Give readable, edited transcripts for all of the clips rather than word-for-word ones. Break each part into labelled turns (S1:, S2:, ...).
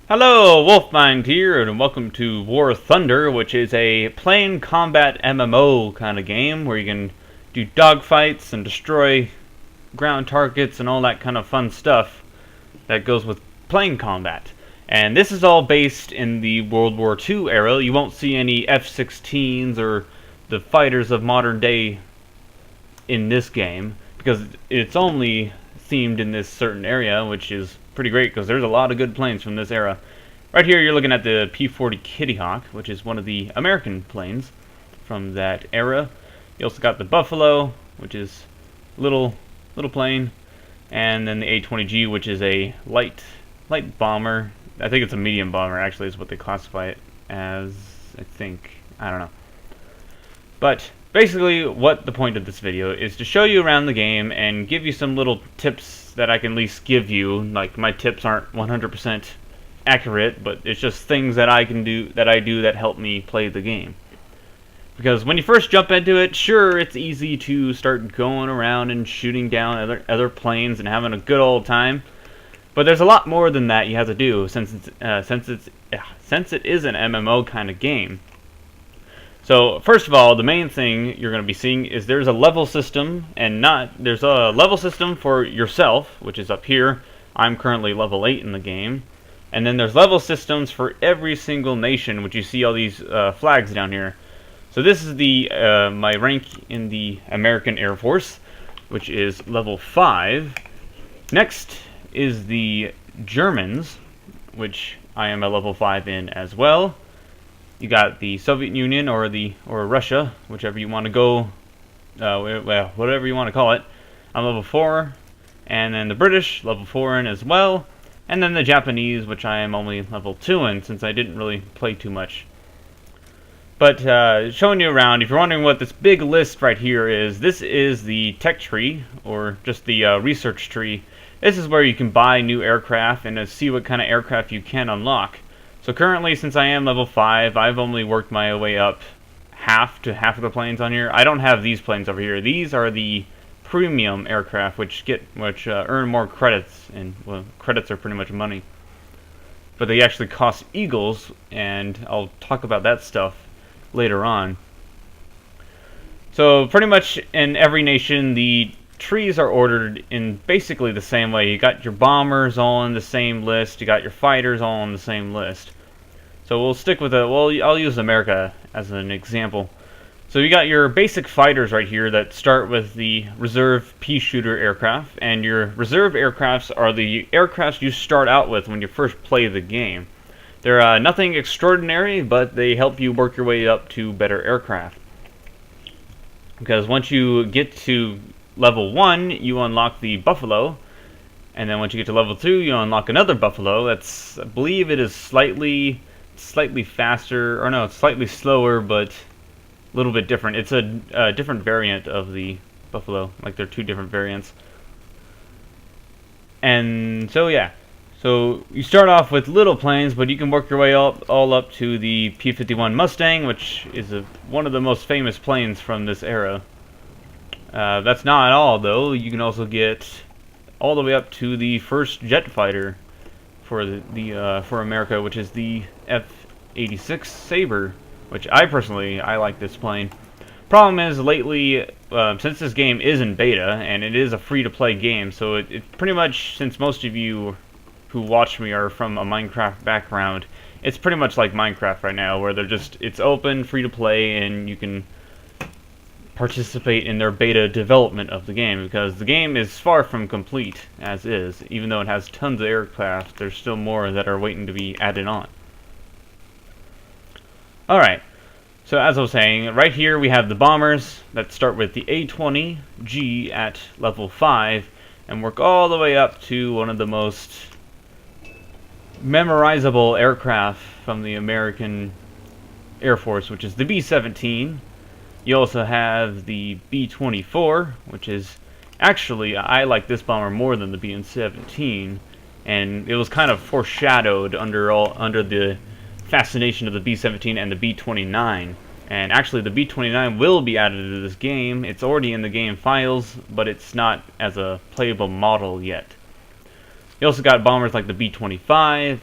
S1: Hello, Wolfmined here, and welcome to War Thunder, which is a plane combat MMO kind of game where you can do dogfights and destroy ground targets and all that kind of fun stuff that goes with plane combat. And this is all based in the World War II era. You won't see any F-16s or the fighters of modern day in this game because it's only themed in this certain area, which is pretty great because there's a lot of good planes from this era. Right here you're looking at the P-40 Kitty Hawk, which is one of the American planes from that era. You also got the Buffalo, which is little plane, and then the A-20G, which is a light bomber. I think it's a medium bomber actually is what they classify it as, I don't know. But basically what the point of this video is to show you around the game and give you some little tips that I can at least give you. Like, my tips aren't 100% accurate, but it's just things that I do that help me play the game. Because when you first jump into it, sure, it's easy to start going around and shooting down other planes and having a good old time. But there's a lot more than that you have to do since it is an MMO kind of game. So first of all, the main thing you're going to be seeing is there's a level system, and there's a level system for yourself, which is up here. I'm currently level 8 in the game. And then there's level systems for every single nation, which you see all these flags down here. So this is the my rank in the American Air Force, which is level 5. Next is the Germans, which I am a level 5 in as well. You got the Soviet Union or Russia, whichever you want to go, well, whatever you want to call it. I'm level 4, and then the British level 4 in as well, and then the Japanese, which I am only level 2 in since I didn't really play too much. But showing you around, if you're wondering what this big list right here is, this is the tech tree, or just the research tree. This is where you can buy new aircraft and see what kind of aircraft you can unlock. So currently, since I am level 5, I've only worked my way up half of the planes on here. I don't have these planes over here. These are the premium aircraft, which earn more credits, and well, credits are pretty much money. But they actually cost eagles, and I'll talk about that stuff later on. So pretty much in every nation, the trees are ordered in basically the same way. You got your bombers all on the same list, you got your fighters all on the same list. So we'll stick with I'll use America as an example. So you got your basic fighters right here that start with the reserve pea shooter aircraft, and your reserve aircrafts are the aircrafts you start out with when you first play the game. They're nothing extraordinary, but they help you work your way up to better aircraft. Because once you get to level 1, you unlock the Buffalo, and then once you get to level 2, you unlock another Buffalo. I believe it is slightly faster, or no, it's slightly slower, but a little bit different. It's a different variant of the Buffalo, like they're two different variants. And so yeah, so you start off with little planes, but you can work your way all up to the P-51 Mustang, which is one of the most famous planes from this era. That's not all, though. You can also get all the way up to the first jet fighter for for America, which is the F-86 Sabre, which I like this plane. Problem is, lately, since this game is in beta and it is a free-to-play game, so it pretty much, since most of you who watch me are from a Minecraft background, it's pretty much like Minecraft right now, where it's open, free-to-play, and you can participate in their beta development of the game, because the game is far from complete as is. Even though it has tons of aircraft, there's still more that are waiting to be added on. Alright, so as I was saying, right here we have the bombers that start with the A-20G at level 5 and work all the way up to one of the most memorizable aircraft from the American Air Force, which is the B-17. You also have the B-24, which is actually, I like this bomber more than the B-17, and it was kind of foreshadowed under the fascination of the B-17 and the B-29. And actually, the B-29 will be added to this game. It's already in the game files, but it's not as a playable model yet. You also got bombers like the B-25,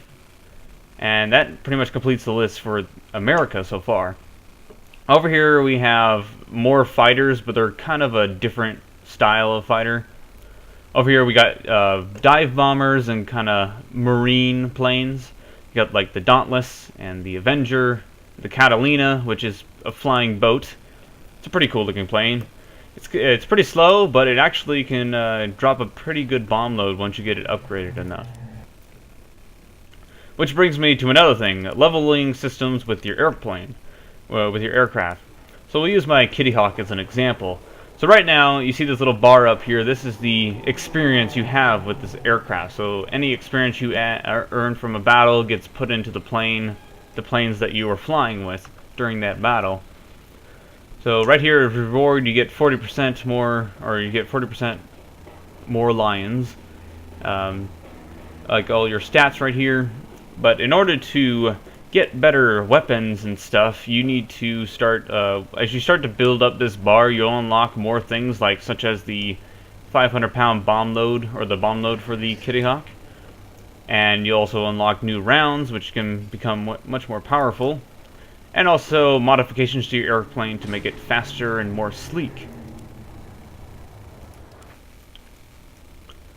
S1: And that pretty much completes the list for America so far. Over here we have more fighters, but they're kind of a different style of fighter. Over here we got dive bombers and kind of marine planes. You got like the Dauntless and the Avenger, the Catalina, which is a flying boat. It's a pretty cool looking plane. It's pretty slow, but it actually can drop a pretty good bomb load once you get it upgraded enough. Which brings me to another thing, leveling systems with your airplane, with your aircraft. So we'll use my Kitty Hawk as an example. So right now, you see this little bar up here, this is the experience you have with this aircraft. So any experience you earn from a battle gets put into the planes that you were flying with during that battle. So right here, as reward, you get 40% more, or you get 40% more lions. Like all your stats right here. But in order to get better weapons and stuff, you need to start, as you start to build up this bar, you'll unlock more things, like such as the 500-pound bomb load, or the bomb load for the Kitty Hawk. And you also unlock new rounds, which can become much more powerful. And also modifications to your airplane to make it faster and more sleek.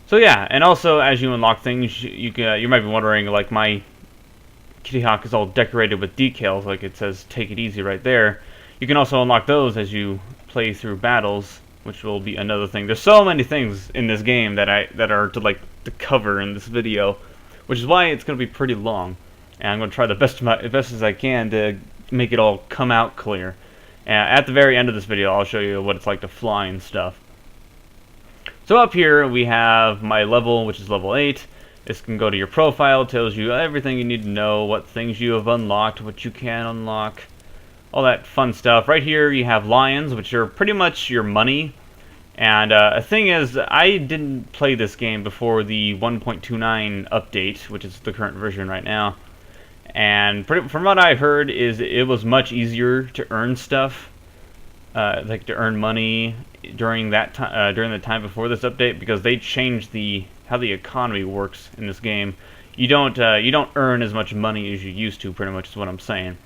S1: So yeah, and also as you unlock things, you might be wondering, like my Kitty Hawk is all decorated with decals, like it says "Take it easy" right there. You can also unlock those as you play through battles, which will be another thing. There's so many things in this game that are to cover in this video, which is why it's going to be pretty long. And I'm going to try the best as I can to make it all come out clear. At the very end of this video, I'll show you what it's like to fly and stuff. So up here we have my level, which is level 8. This can go to your profile, it tells you everything you need to know, what things you have unlocked, what you can unlock, all that fun stuff. Right here you have lions, which are pretty much your money. And a thing is, I didn't play this game before the 1.29 update, which is the current version right now. And from what I heard, is it was much easier to earn stuff, like to earn money during that during the time before this update, because they changed how the economy works in this game. You don't earn as much money as you used to, pretty much is what I'm saying.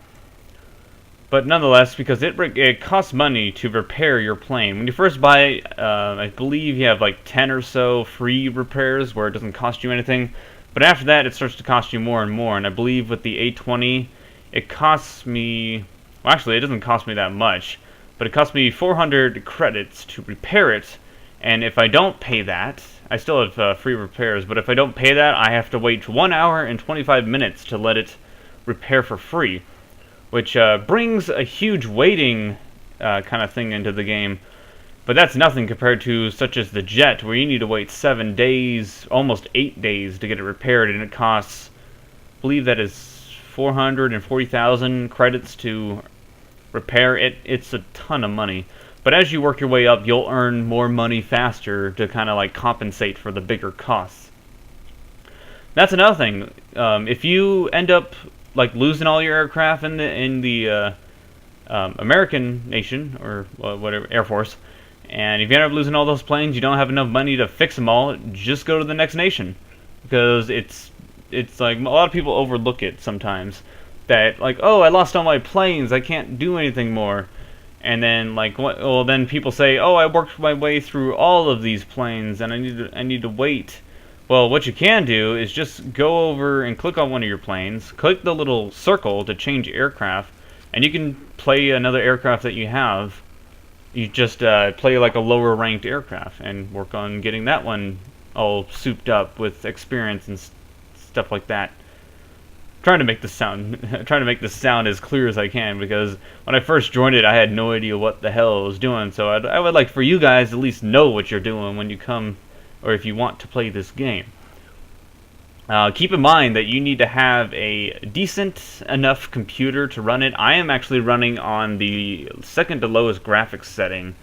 S1: But nonetheless, because it costs money to repair your plane. When you first buy it, I believe you have like 10 or so free repairs where it doesn't cost you anything. But after that, it starts to cost you more and more. And I believe with the A20, it costs me... Well, actually, it doesn't cost me that much. But it costs me 400 credits to repair it. And if I don't pay that, I still have free repairs. But if I don't pay that, I have to wait 1 hour and 25 minutes to let it repair for free. Which brings a huge waiting kind of thing into the game. But that's nothing compared to such as the jet, where you need to wait 7 days, almost 8 days to get it repaired, and it costs, I believe that is 440,000 credits to repair it. It's a ton of money. But as you work your way up, you'll earn more money faster to kind of like compensate for the bigger costs. That's another thing. If you end up like losing all your aircraft in the American nation, or whatever, Air Force, and if you end up losing all those planes, you don't have enough money to fix them all, just go to the next nation. Because it's like, a lot of people overlook it sometimes. That, like, oh, I lost all my planes, I can't do anything more. And then, like, well, then people say, oh, I worked my way through all of these planes, and I need to wait. Well, what you can do is just go over and click on one of your planes, click the little circle to change aircraft, and you can play another aircraft that you have. You just play like a lower ranked aircraft and work on getting that one all souped up with experience and stuff like that. Trying to make this sound as clear as I can, because when I first joined it, I had no idea what the hell I was doing. So I would like for you guys to at least know what you're doing when you come, or if you want to play this game. Keep in mind that you need to have a decent enough computer to run it. I am actually running on the second to lowest graphics setting,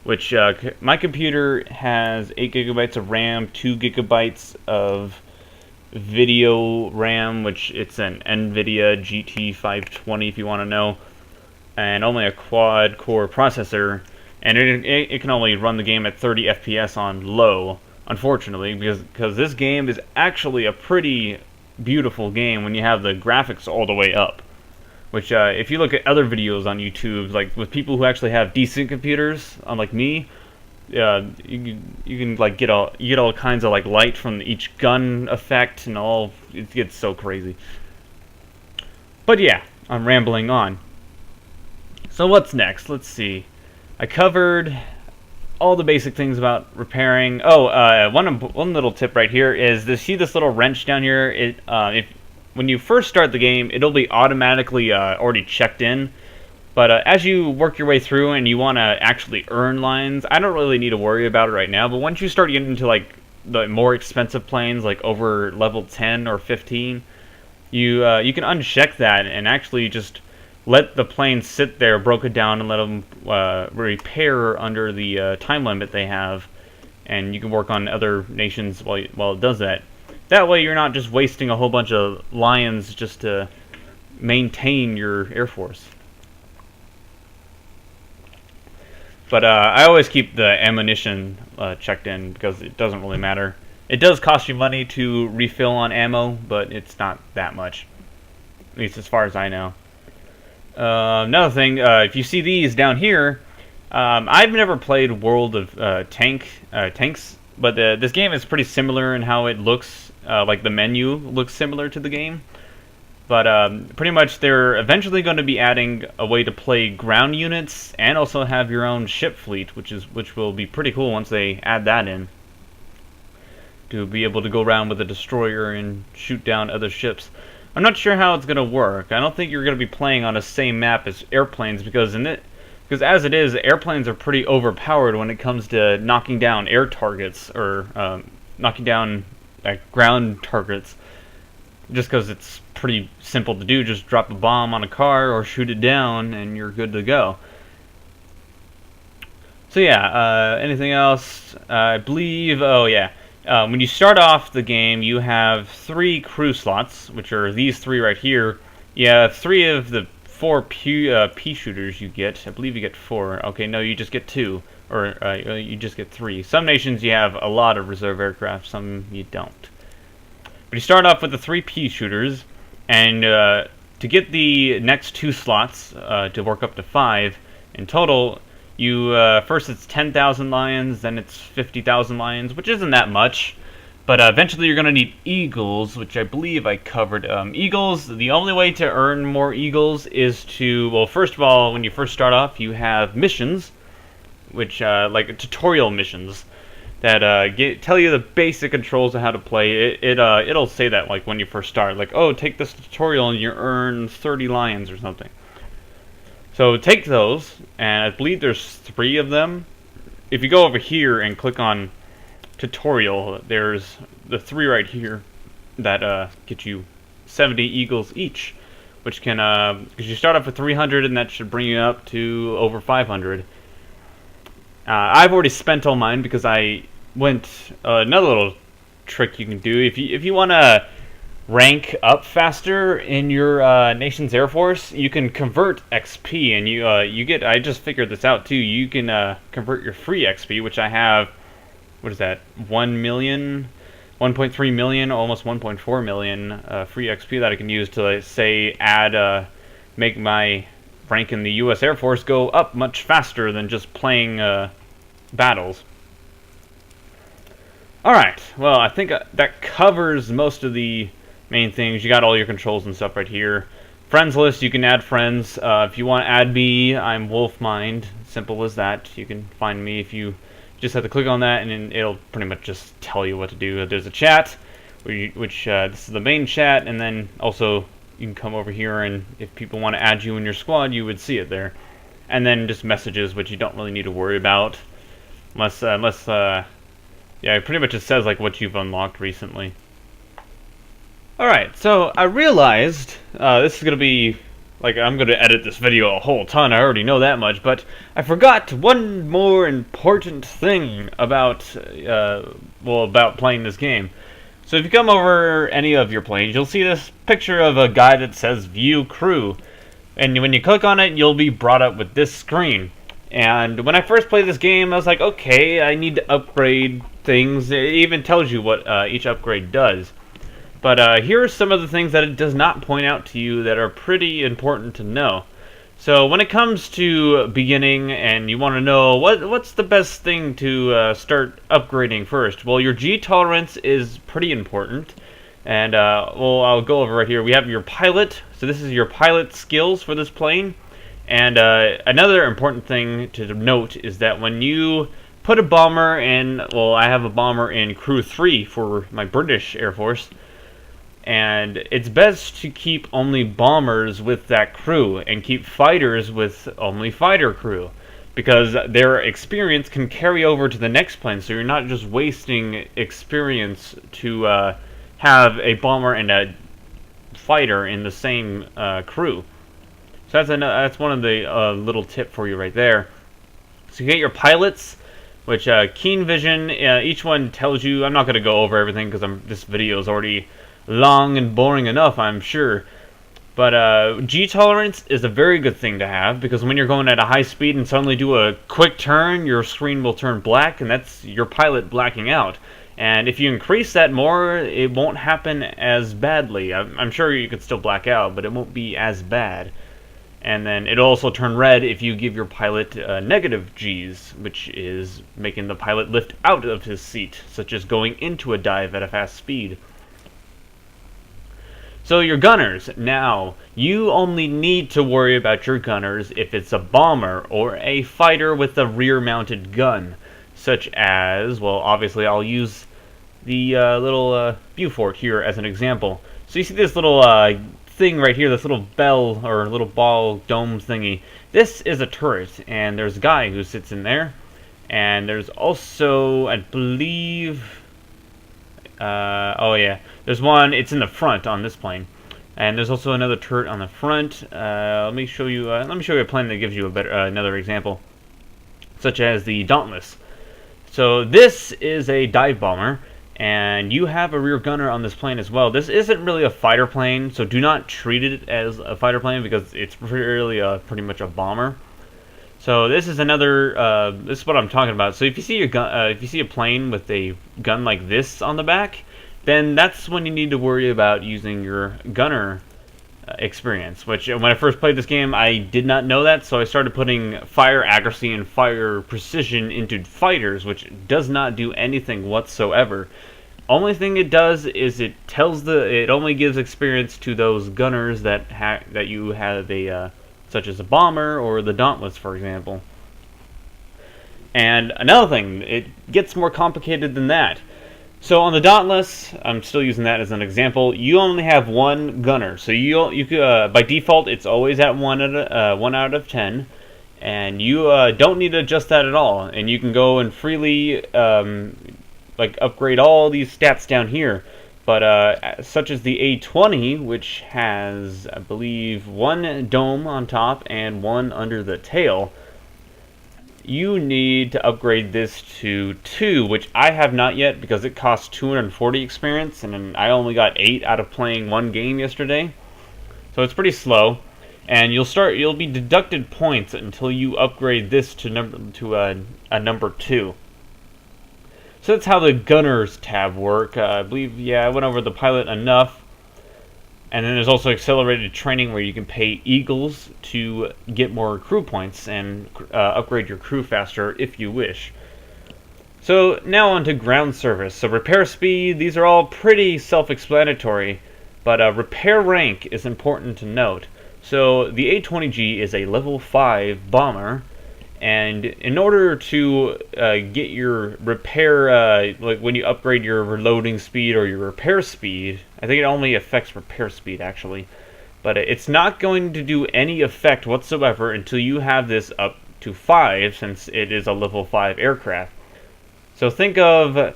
S1: which my computer has 8 gigabytes of RAM, 2 gigabytes of video RAM, which it's an NVIDIA GT520 if you want to know, and only a quad-core processor, and it can only run the game at 30 FPS on low. Unfortunately, because this game is actually a pretty beautiful game when you have the graphics all the way up. Which, if you look at other videos on YouTube, like with people who actually have decent computers, unlike me, you can like get all kinds of like light from each gun effect and all. It gets so crazy. But yeah, I'm rambling on. So what's next? Let's see. I covered all the basic things about repairing. Oh, one little tip right here is see this little wrench down here. When you first start the game, it'll be automatically already checked in. But as you work your way through and you want to actually earn lines, I don't really need to worry about it right now. But once you start getting into like the more expensive planes, like over level 10 or 15, you can uncheck that and actually just let the plane sit there broken down and let them repair under the time limit they have, and you can work on other nations while it does that. That way you're not just wasting a whole bunch of lions just to maintain your Air Force. But I always keep the ammunition checked in because it doesn't really matter. It does cost you money to refill on ammo, but it's not that much. At least as far as I know. Another thing, if you see these down here, I've never played World of Tanks, but this game is pretty similar in how it looks. Like the menu looks similar to the game. But pretty much they're eventually going to be adding a way to play ground units and also have your own ship fleet, which will be pretty cool once they add that in. To be able to go around with a destroyer and shoot down other ships. I'm not sure how it's going to work. I don't think you're going to be playing on the same map as airplanes because as it is, airplanes are pretty overpowered when it comes to knocking down air targets or knocking down ground targets. Just because it's pretty simple to do, just drop a bomb on a car or shoot it down and you're good to go. So yeah, anything else? I believe, oh yeah, when you start off the game you have 3 crew slots, which are these 3 right here. You have 3 of the 4 pea shooters you get. I believe you get 4. Okay, no, you just get 2. Or you just get 3. Some nations you have a lot of reserve aircraft, some you don't. But you start off with the 3 pea shooters, and to get the next 2 slots to work up to 5 in total, you first it's 10,000 lions, then it's 50,000 lions, which isn't that much. But eventually you're going to need eagles, which I believe I covered. Eagles, the only way to earn more eagles is to, well, first of all, when you first start off, you have missions, which like tutorial missions. That tell you the basic controls of how to play. It'll say that like when you first start, like, oh, take this tutorial and you earn 30 lions or something. So take those, and I believe there's 3 of them. If you go over here and click on tutorial, there's the 3 right here that get you 70 eagles each, which can because you start off with 300 and that should bring you up to over 500. I've already spent all mine because I went another little trick you can do if you want to rank up faster in your nation's Air Force. You can convert XP, and you get. I just figured this out too. You can convert your free XP, which I have. What is that? 1 million, 1.3 million, almost 1.4 million free XP that I can use to say make my rank in the U.S. Air Force go up much faster than just playing battles. Alright, well, I think that covers most of the main things. You got all your controls and stuff right here. Friends list, you can add friends. If you want to add me, I'm Wolfmined. Simple as that. You can find me if you just have to click on that, and then it'll pretty much just tell you what to do. There's a chat, which this is the main chat, and then also you can come over here, and if people want to add you in your squad, you would see it there. And then just messages, which you don't really need to worry about, unless yeah, it pretty much just says like what you've unlocked recently. Alright, so I realized this is gonna be like, I'm gonna edit this video a whole ton, I already know that much, but I forgot one more important thing about about playing this game. So if you come over any of your planes, you'll see this picture of a guy that says View Crew. And when you click on it, you'll be brought up with this screen. And when I first played this game, I was like, okay, I need to upgrade things. It even tells you what each upgrade does. But here are some of the things that it does not point out to you that are pretty important to know. So when it comes to beginning and you want to know what's the best thing to start upgrading first, well, your G tolerance is pretty important. And well, I'll go over right here. We have your pilot. So this is your pilot skills for this plane. And another important thing to note is that when you put a bomber in, well, I have a bomber in Crew 3 for my British Air Force. And it's best to keep only bombers with that crew and keep fighters with only fighter crew, because their experience can carry over to the next plane, so you're not just wasting experience to have a bomber and a fighter in the same crew. So that's one of the little tip for you right there. So you get your pilots, which keen vision, each one tells you. I'm not going to go over everything because this video is already long and boring enough, I'm sure. But G tolerance is a very good thing to have, because when you're going at a high speed and suddenly do a quick turn, your screen will turn black, and that's your pilot blacking out. And if you increase that more, it won't happen as badly. I'm sure you could still black out, but it won't be as bad. And then it'll also turn red if you give your pilot negative Gs, which is making the pilot lift out of his seat, such as going into a dive at a fast speed. So your gunners, now, you only need to worry about your gunners if it's a bomber or a fighter with a rear-mounted gun, such as, well, obviously I'll use the little Beaufort here as an example. So you see this little thing right here, this little bell or little ball dome thingy. This is a turret, and there's a guy who sits in there, and there's also, I believe, oh yeah, there's one, it's in the front on this plane, and there's also another turret on the front. Let me show you a plane that gives you a better another example, such as the Dauntless. So this is a dive bomber, and you have a rear gunner on this plane as well. This isn't really a fighter plane, so do not treat it as a fighter plane, because it's really pretty much a bomber. So this is another. This is what I'm talking about. So if you see your gun, if you see a plane with a gun like this on the back, then that's when you need to worry about using your gunner experience. Which, when I first played this game, I did not know that, so I started putting fire accuracy and fire precision into fighters, which does not do anything whatsoever. Only thing it does is it only gives experience to those gunners that you have a. Such as a bomber or the Dauntless, for example. And another thing, it gets more complicated than that. So on the Dauntless, I'm still using that as an example, you only have one gunner. So you by default, it's always at 1 out of 10, and you don't need to adjust that at all. And you can go and freely like upgrade all these stats down here. But such as the A20, which has, I believe, 1 dome on top and 1 under the tail, you need to upgrade this to 2, which I have not yet because it costs 240 experience, and I only got 8 out of playing 1 game yesterday. So it's pretty slow, and you'll be deducted points until you upgrade this to a number 2. So that's how the Gunners tab work. I believe, yeah, I went over the pilot enough. And then there's also accelerated training where you can pay Eagles to get more crew points and upgrade your crew faster if you wish. So now on to ground service. So repair speed, these are all pretty self-explanatory, but repair rank is important to note. So the A-20G is a level 5 bomber. And in order to get your repair, like when you upgrade your reloading speed or your repair speed, I think it only affects repair speed actually, but it's not going to do any effect whatsoever until you have this up to 5, since it is a level 5 aircraft. So think of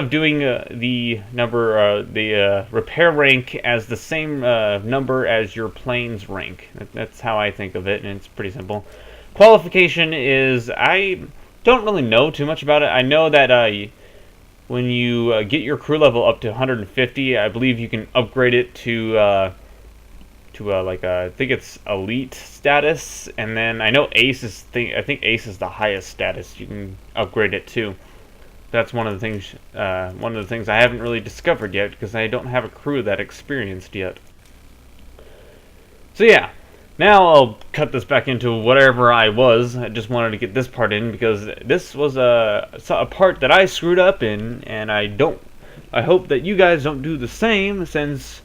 S1: doing the number, the repair rank as the same number as your plane's rank. That's how I think of it, and it's pretty simple. Qualification is, I don't really know too much about it. I know that when you get your crew level up to 150, I believe you can upgrade it to like I think it's elite status, and then I know ace is I think ace is the highest status you can upgrade it to. That's one of the things I haven't really discovered yet, because I don't have a crew that experienced yet. So yeah, now I'll cut this back into whatever I was. I just wanted to get this part in because this was a part that I screwed up in, and I hope that you guys don't do the same, since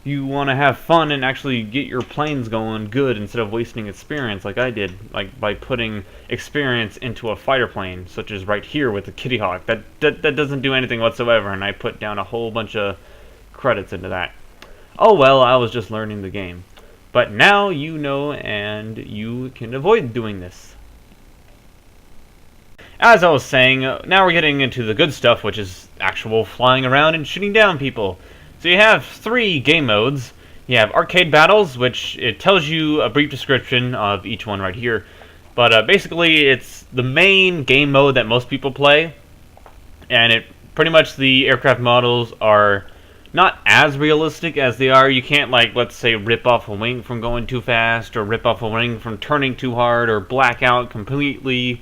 S1: you want to have fun and actually get your planes going good instead of wasting experience like I did, like by putting experience into a fighter plane, such as right here with the Kitty Hawk. That doesn't do anything whatsoever, and I put down a whole bunch of credits into that. Oh well, I was just learning the game. But now you know, and you can avoid doing this. As I was saying, now we're getting into the good stuff, which is actual flying around and shooting down people. So you have 3 game modes. You have arcade battles, which it tells you a brief description of each one right here. But basically, it's the main game mode that most people play. And it pretty much, the aircraft models are not as realistic as they are. You can't, like, let's say, rip off a wing from going too fast, or rip off a wing from turning too hard, or black out completely.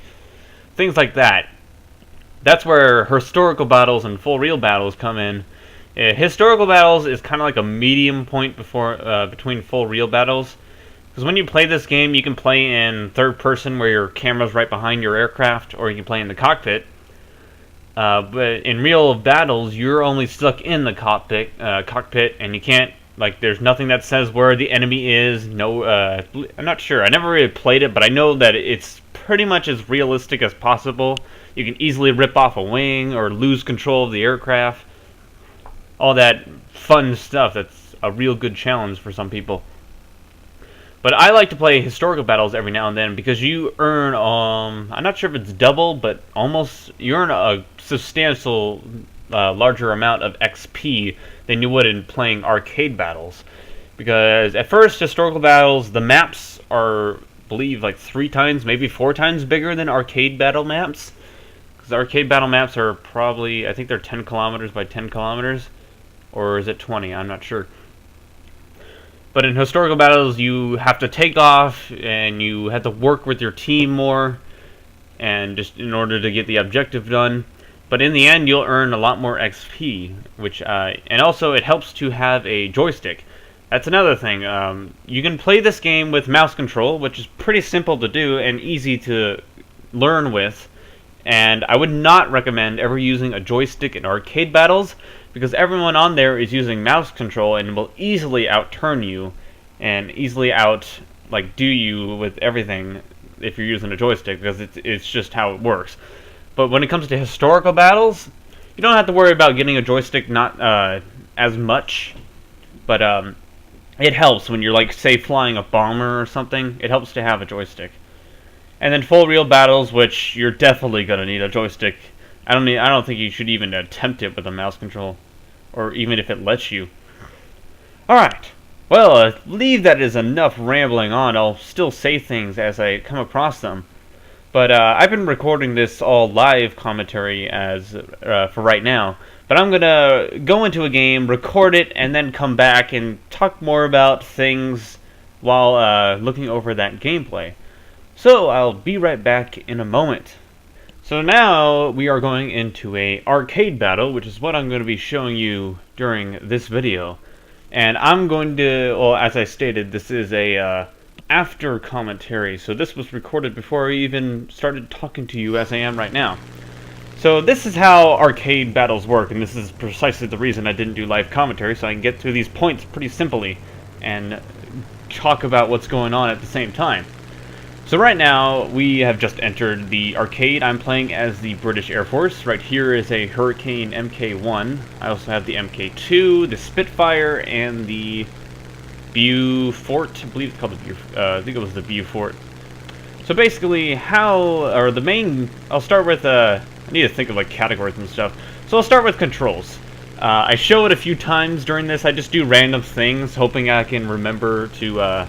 S1: Things like that. That's where historical battles and full real battles come in. Historical battles is kind of like a medium point between full real battles. Because when you play this game, you can play in third person where your camera's right behind your aircraft, or you can play in the cockpit. But in real battles, you're only stuck in the cockpit, and you can't, like, there's nothing that says where the enemy is. No, I'm not sure. I never really played it, but I know that it's pretty much as realistic as possible. You can easily rip off a wing or lose control of the aircraft. All that fun stuff that's a real good challenge for some people. But I like to play historical battles every now and then because you earn, I'm not sure if it's double, but almost, you earn a substantial larger amount of XP than you would in playing arcade battles. Because at first, historical battles, the maps are, I believe, like 3 times, maybe 4 times bigger than arcade battle maps. Because arcade battle maps are probably, I think they're 10 kilometers by 10 kilometers. Or is it 20? I'm not sure. But in historical battles, you have to take off, and you have to work with your team more, and just in order to get the objective done. But in the end, you'll earn a lot more XP, which and also it helps to have a joystick. That's another thing. You can play this game with mouse control, which is pretty simple to do and easy to learn with. And I would not recommend ever using a joystick in arcade battles, because everyone on there is using mouse control and will easily outturn you and easily do you with everything if you're using a joystick, because it's just how it works. But when it comes to historical battles, you don't have to worry about getting a joystick, not as much, but it helps when you're, like, say, flying a bomber or something. It helps to have a joystick. And then full real battles, which you're definitely gonna need a joystick. I don't think you should even attempt it with a mouse control, or even if it lets you. Alright, well, I believe that is enough rambling on. I'll still say things as I come across them. But I've been recording this all live commentary for right now. But I'm gonna go into a game, record it, and then come back and talk more about things while looking over that gameplay. So I'll be right back in a moment. So now we are going into a arcade battle, which is what I'm going to be showing you during this video. And I'm going to, well, as I stated, this is a after commentary, so this was recorded before I even started talking to you as I am right now. So this is how arcade battles work, and this is precisely the reason I didn't do live commentary, so I can get through these points pretty simply and talk about what's going on at the same time. So right now, we have just entered the arcade. I'm playing as the British Air Force. Right here is a Hurricane Mk1. I also have the Mk2, the Spitfire, and the Beaufort. I believe it's called the I think it was the Beaufort. So basically, I'll start with, I need to think of, like, categories and stuff. So I'll start with controls. I show it a few times during this. I just do random things, hoping I can remember to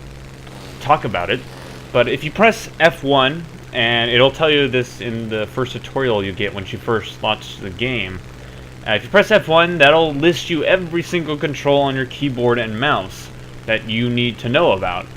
S1: talk about it. But if you press F1, and it'll tell you this in the first tutorial you get when you first launch the game. If you press F1, that'll list you every single control on your keyboard and mouse that you need to know about.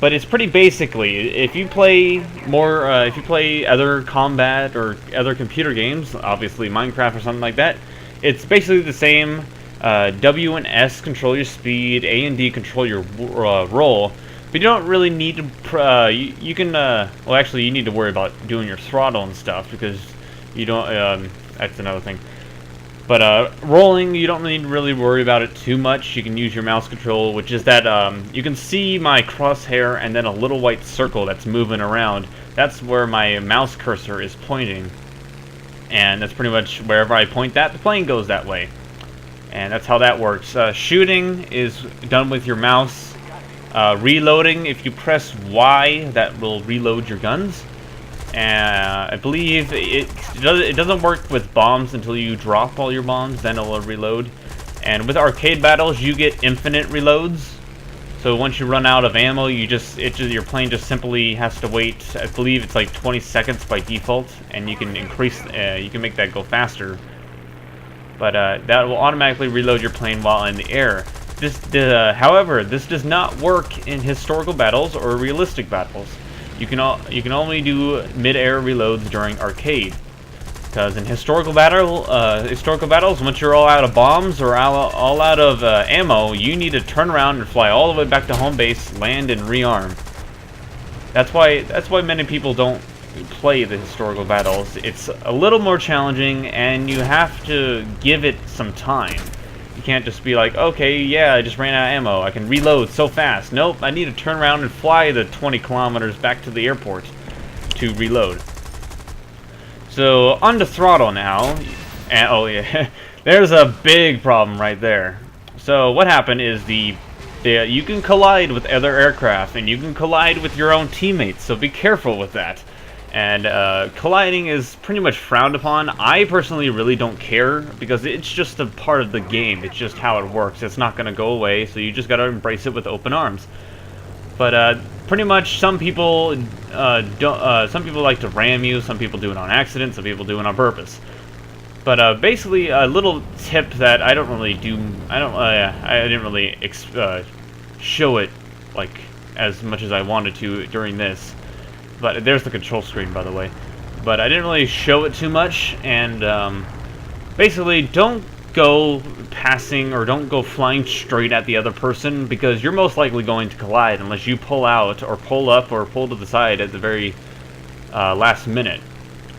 S1: But it's pretty basically, if you play if you play other combat or other computer games, obviously Minecraft or something like that, it's basically the same. W and S control your speed, A and D control your roll, but you don't really need to, you can, well actually you need to worry about doing your throttle and stuff, because you don't, that's another thing. But rolling, you don't need to really worry about it too much. You can use your mouse control, which is that you can see my crosshair and then a little white circle that's moving around. That's where my mouse cursor is pointing. And that's pretty much wherever I point that, the plane goes that way. And that's how that works. Shooting is done with your mouse. Reloading, if you press Y, that will reload your guns. I believe it doesn't work with bombs until you drop all your bombs, then it will reload. And with arcade battles, you get infinite reloads. So once you run out of ammo, your plane just simply has to wait. I believe it's like 20 seconds by default, and you can you can make that go faster. But that will automatically reload your plane while in the air. However, this does not work in historical battles or realistic battles. You can only do mid-air reloads during arcade, because in historical battles, once you're all out of bombs or all out of ammo, you need to turn around and fly all the way back to home base, land, and rearm. That's why many people don't play the historical battles. It's a little more challenging, and you have to give it some time. You can't just be like, okay, yeah, I just ran out of ammo, I can reload so fast. Nope, I need to turn around and fly the 20 kilometers back to the airport to reload. So, on to throttle now. And, oh yeah, there's a big problem right there. So, what happened is you can collide with other aircraft, and you can collide with your own teammates, so be careful with that. And colliding is pretty much frowned upon. I personally really don't care, because it's just a part of the game. It's just how it works. It's not going to go away, so you just got to embrace it with open arms. But pretty much some people some people like to ram you, some people do it on accident, some people do it on purpose. But basically, a little tip that I don't really do. I didn't really show it like as much as I wanted to during this. But there's the control screen, by the way. But I didn't really show it too much, and basically, don't go passing or don't go flying straight at the other person, because you're most likely going to collide unless you pull out or pull up or pull to the side at the very last minute.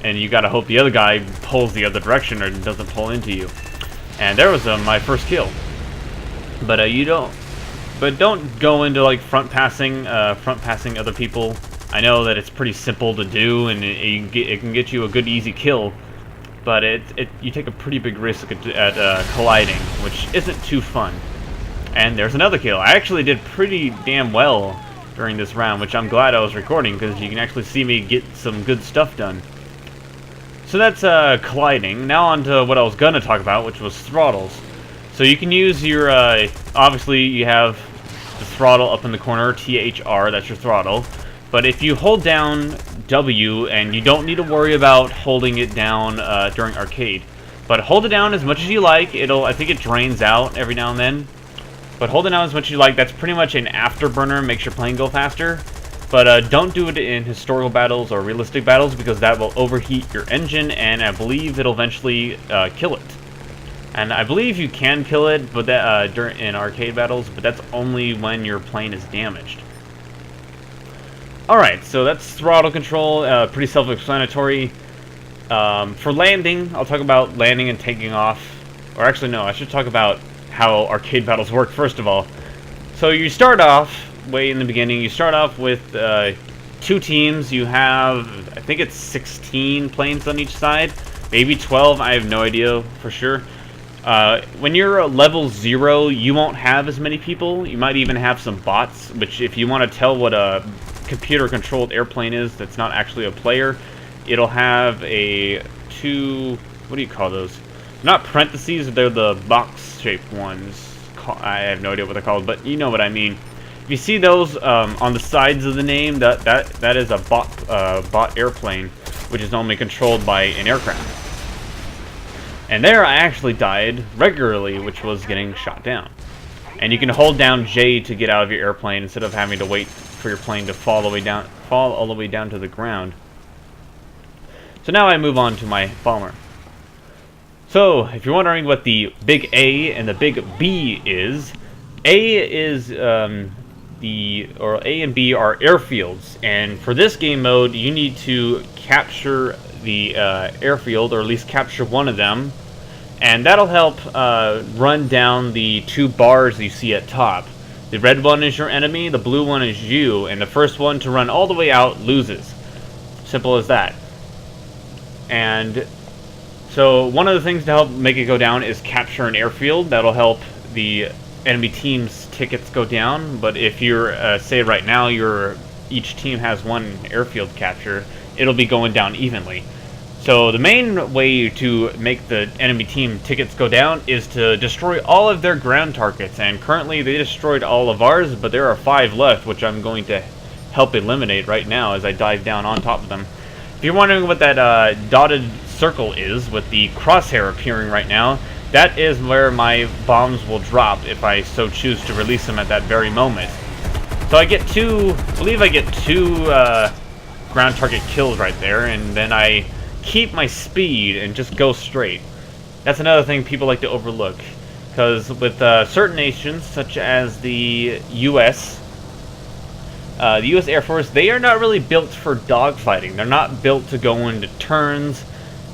S1: And you gotta hope the other guy pulls the other direction or doesn't pull into you. And there was my first kill. But don't go into like front passing other people. I know that it's pretty simple to do, and it can get you a good easy kill, but you take a pretty big risk at colliding, which isn't too fun. And there's another kill. I actually did pretty damn well during this round, which I'm glad I was recording, because you can actually see me get some good stuff done. So that's colliding. Now on to what I was going to talk about, which was throttles. So you can use your, obviously you have the throttle up in the corner, THR, that's your throttle. But if you hold down W, and you don't need to worry about holding it down during arcade, but hold it down as much as you like. I think it drains out every now and then. But hold it down as much as you like. That's pretty much an afterburner, makes your plane go faster. But don't do it in historical battles or realistic battles, because that will overheat your engine, and I believe it'll eventually kill it. And I believe you can kill it, but in arcade battles, but that's only when your plane is damaged. Alright, so that's throttle control, pretty self-explanatory. For landing, I'll talk about landing and taking off. Or actually, no, I should talk about how arcade battles work first of all. So you start off, way in the beginning, you start off with 2 teams. You have, I think it's 16 planes on each side, maybe 12, I have no idea for sure. When you're level 0, you won't have as many people. You might even have some bots, which if you want to tell what a computer-controlled airplane is that's not actually a player, it'll have a what do you call those? Not parentheses, they're the box-shaped ones. I have no idea what they're called, but you know what I mean. If you see those on the sides of the name, that is a bot airplane, which is normally controlled by an aircraft. And there I actually died regularly, which was getting shot down. And you can hold down J to get out of your airplane instead of having to wait for your plane to fall all the way down to the ground. So now I move on to my bomber. So if you're wondering what the big A and the big B is, A is A and B are airfields, and for this game mode you need to capture the airfield, or at least capture one of them, and that'll help run down the 2 bars you see at top. The red one is your enemy, the blue one is you, and the first one to run all the way out loses. Simple as that. And so one of the things to help make it go down is capture an airfield. That'll help the enemy team's tickets go down, but if you're, say right now, each team has 1 airfield capture, it'll be going down evenly. So the main way to make the enemy team tickets go down is to destroy all of their ground targets, and currently they destroyed all of ours, but there are 5 left, which I'm going to help eliminate right now as I dive down on top of them. If you're wondering what that dotted circle is with the crosshair appearing right now, that is where my bombs will drop if I so choose to release them at that very moment. So I believe I get 2 ground target kills right there, and then I keep my speed and just go straight. That's another thing people like to overlook, because with certain nations such as the U.S. The U.S. Air Force, they are not really built for dogfighting. They're not built to go into turns.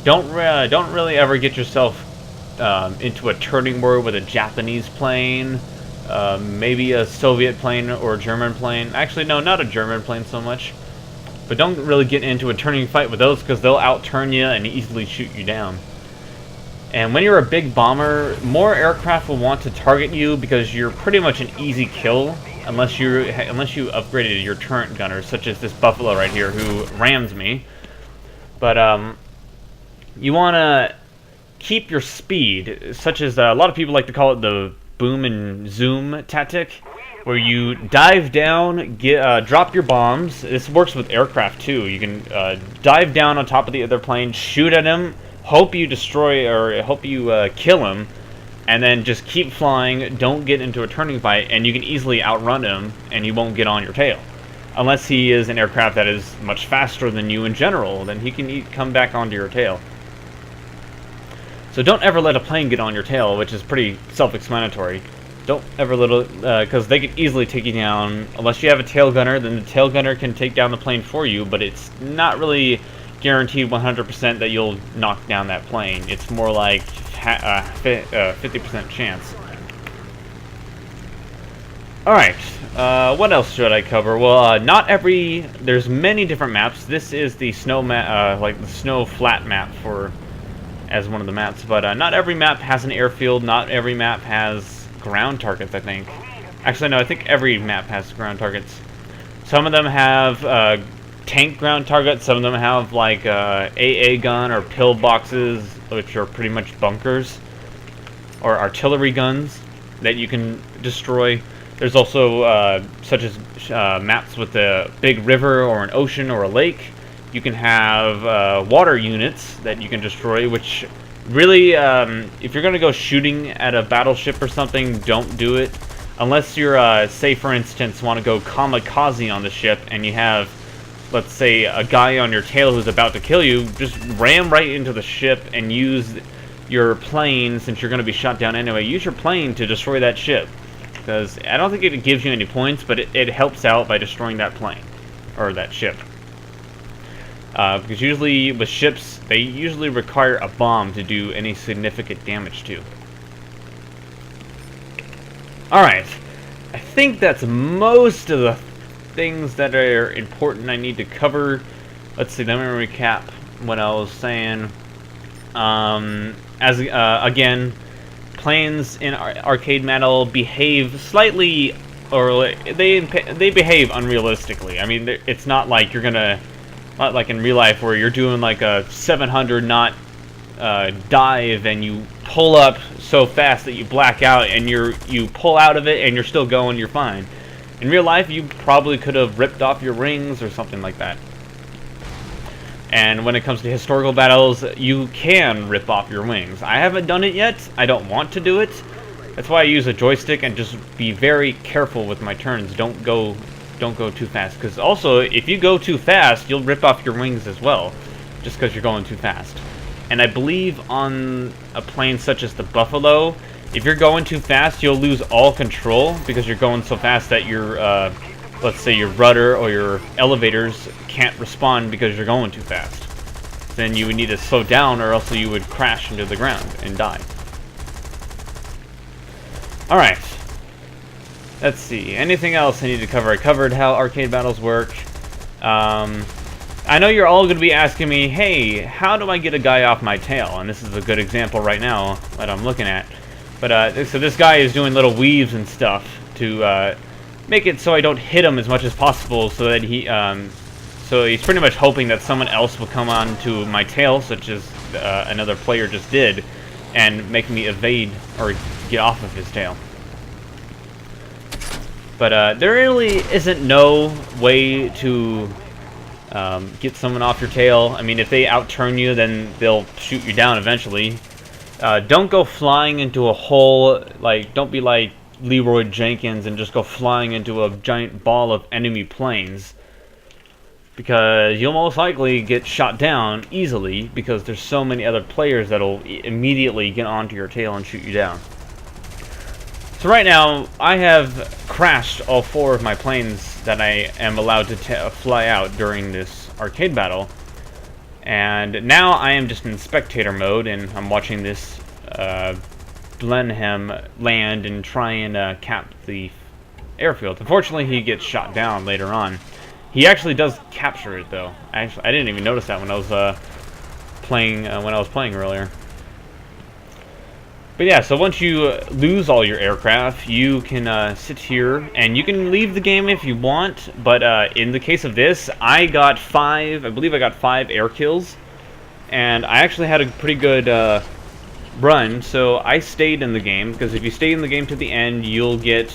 S1: Don't really ever get yourself into a turning war with a Japanese plane, maybe a Soviet plane or a German plane. Actually, no, not a German plane so much. But don't really get into a turning fight with those, because they'll out-turn you and easily shoot you down. And when you're a big bomber, more aircraft will want to target you because you're pretty much an easy kill, unless you upgraded your turret gunner, such as this Buffalo right here who rams me. But you want to keep your speed, such as a lot of people like to call it the boom and zoom tactic, where you dive down, drop your bombs. This works with aircraft too. You can dive down on top of the other plane, shoot at him, hope you destroy or hope you kill him, and then just keep flying. Don't get into a turning fight, and you can easily outrun him, and you won't get on your tail. Unless he is an aircraft that is much faster than you in general, then he can come back onto your tail. So don't ever let a plane get on your tail, which is pretty self-explanatory. Don't ever let it, because they can easily take you down. Unless you have a tail gunner, then the tail gunner can take down the plane for you, but it's not really guaranteed 100% that you'll knock down that plane. It's more like 50% chance. Alright, what else should I cover? Well, there's many different maps. This is the snow map, like the snow flat map as one of the maps, but not every map has an airfield, not every map has ground targets, I think. Actually, no, I think every map has ground targets. Some of them have tank ground targets, some of them have like AA gun or pill boxes, which are pretty much bunkers, or artillery guns that you can destroy. There's also such as maps with a big river or an ocean or a lake. You can have water units that you can destroy, which really, if you're going to go shooting at a battleship or something, don't do it. Unless you're, say for instance, want to go kamikaze on the ship and you have, let's say, a guy on your tail who's about to kill you, just ram right into the ship and use your plane, since you're going to be shot down anyway, use your plane to destroy that ship. Because I don't think it gives you any points, but it helps out by destroying that plane, or that ship. Because usually with ships, they usually require a bomb to do any significant damage to. Alright, I think that's most of the things that are important I need to cover. Let's see, let me recap what I was saying. Again, planes in arcade metal behave slightly, or they behave unrealistically. I mean, it's not like you're gonna, not like in real life where you're doing like a 700 knot dive and you pull up so fast that you black out, and you pull out of it and you're still going, you're fine. In real life, you probably could have ripped off your rings or something like that. And when it comes to historical battles, you can rip off your wings. I haven't done it yet. I don't want to do it. That's why I use a joystick and just be very careful with my turns. Don't go don't go too fast. Because also, if you go too fast, you'll rip off your wings as well, just because you're going too fast. And I believe on a plane such as the Buffalo, if you're going too fast, you'll lose all control because you're going so fast that your, let's say your rudder or your elevators can't respond because you're going too fast. Then you would need to slow down or else you would crash into the ground and die. Alright. Let's see. Anything else I need to cover? I covered how arcade battles work. I know you're all going to be asking me, hey, how do I get a guy off my tail? And this is a good example right now that I'm looking at. But, so this guy is doing little weaves and stuff to make it so I don't hit him as much as possible so that he, so he's pretty much hoping that someone else will come on to my tail, such as another player just did, and make me evade or get off of his tail. But there really isn't no way to get someone off your tail. I mean, if they outturn you, then they'll shoot you down eventually. Don't go flying into a hole, like, don't be like Leroy Jenkins and just go flying into a giant ball of enemy planes. Because you'll most likely get shot down easily because there's so many other players that'll immediately get onto your tail and shoot you down. So right now, I have crashed all 4 of my planes that I am allowed to fly out during this arcade battle. And now I am just in spectator mode, and I'm watching this Blenheim land and try and cap the airfield. Unfortunately, he gets shot down later on. He actually does capture it, though. I didn't even notice that when I was playing earlier. But yeah, so once you lose all your aircraft, you can sit here, and you can leave the game if you want, but in the case of this, I believe I got 5 air kills, and I actually had a pretty good run, so I stayed in the game, because if you stay in the game to the end, you'll get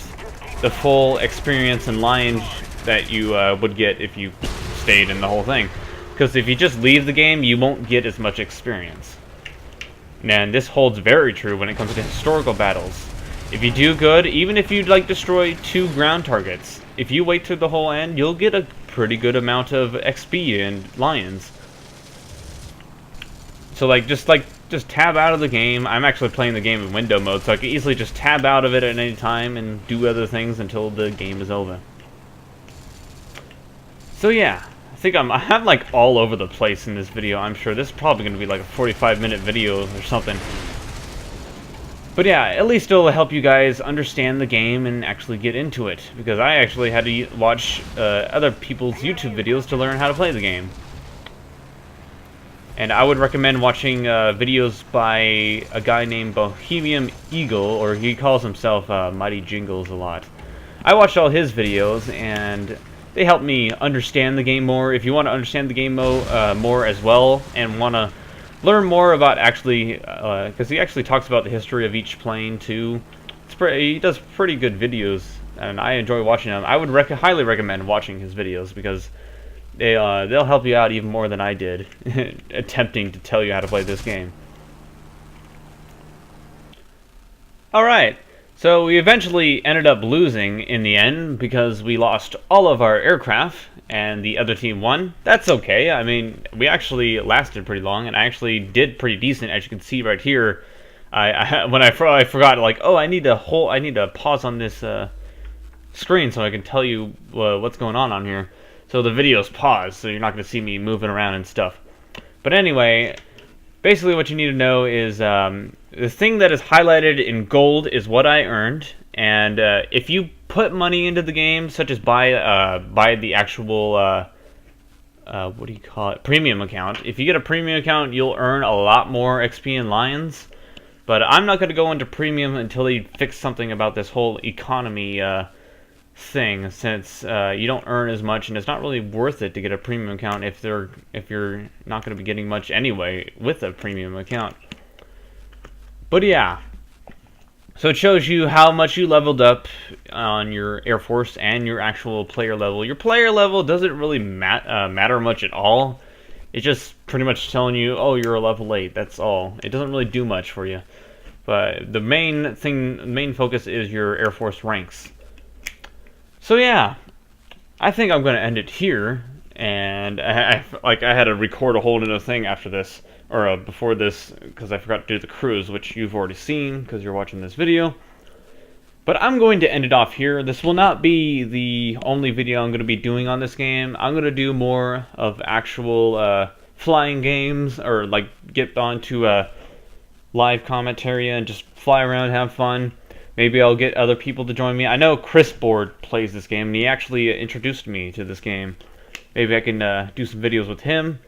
S1: the full experience and lions that you would get if you stayed in the whole thing. Because if you just leave the game, you won't get as much experience. And this holds very true when it comes to historical battles. If you do good, even if you like destroy 2 ground targets, if you wait to the whole end, you'll get a pretty good amount of XP and lions. So just tab out of the game. I'm actually playing the game in window mode, so I can easily just tab out of it at any time and do other things until the game is over. So yeah. I'm like all over the place in this video. I'm sure this is probably going to be like a 45-minute video or something. But yeah, at least it'll help you guys understand the game and actually get into it. Because I actually had to watch other people's YouTube videos to learn how to play the game. And I would recommend watching videos by a guy named Bohemian Eagle, or he calls himself Mighty Jingles a lot. I watched all his videos, and they help me understand the game more. If you want to understand the game more as well, and want to learn more about actually, because he actually talks about the history of each plane too. He does pretty good videos, and I enjoy watching them. I would highly recommend watching his videos because they'll help you out even more than I did attempting to tell you how to play this game. All right. So we eventually ended up losing in the end because we lost all of our aircraft and the other team won. That's okay. I mean, we actually lasted pretty long, and I actually did pretty decent, as you can see right here. I forgot, like, oh, I need to pause on this screen so I can tell you what's going on here. So the video's paused, so you're not going to see me moving around and stuff. But anyway, basically what you need to know is the thing that is highlighted in gold is what I earned, and if you put money into the game, such as buy the actual what do you call it, premium account. If you get a premium account, you'll earn a lot more XP and lions. But I'm not going to go into premium until they fix something about this whole economy thing, since you don't earn as much, and it's not really worth it to get a premium account if you're not going to be getting much anyway with a premium account. But yeah, so it shows you how much you leveled up on your Air Force and your actual player level. Your player level doesn't really matter much at all. It's just pretty much telling you, oh, you're a level 8. That's all. It doesn't really do much for you. But the main focus is your Air Force ranks. So yeah, I think I'm going to end it here, and I had to record a whole other thing after this, or before this, because I forgot to do the cruise, which you've already seen because you're watching this video. But I'm going to end it off here. This will not be the only video I'm going to be doing on this game. I'm going to do more of actual flying games, or like get onto live commentary and just fly around and have fun. Maybe I'll get other people to join me. I know Chris Board plays this game, and he actually introduced me to this game. Maybe I can do some videos with him.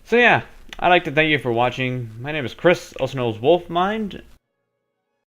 S1: So yeah, I'd like to thank you for watching. My name is Chris, also known as Wolfmined,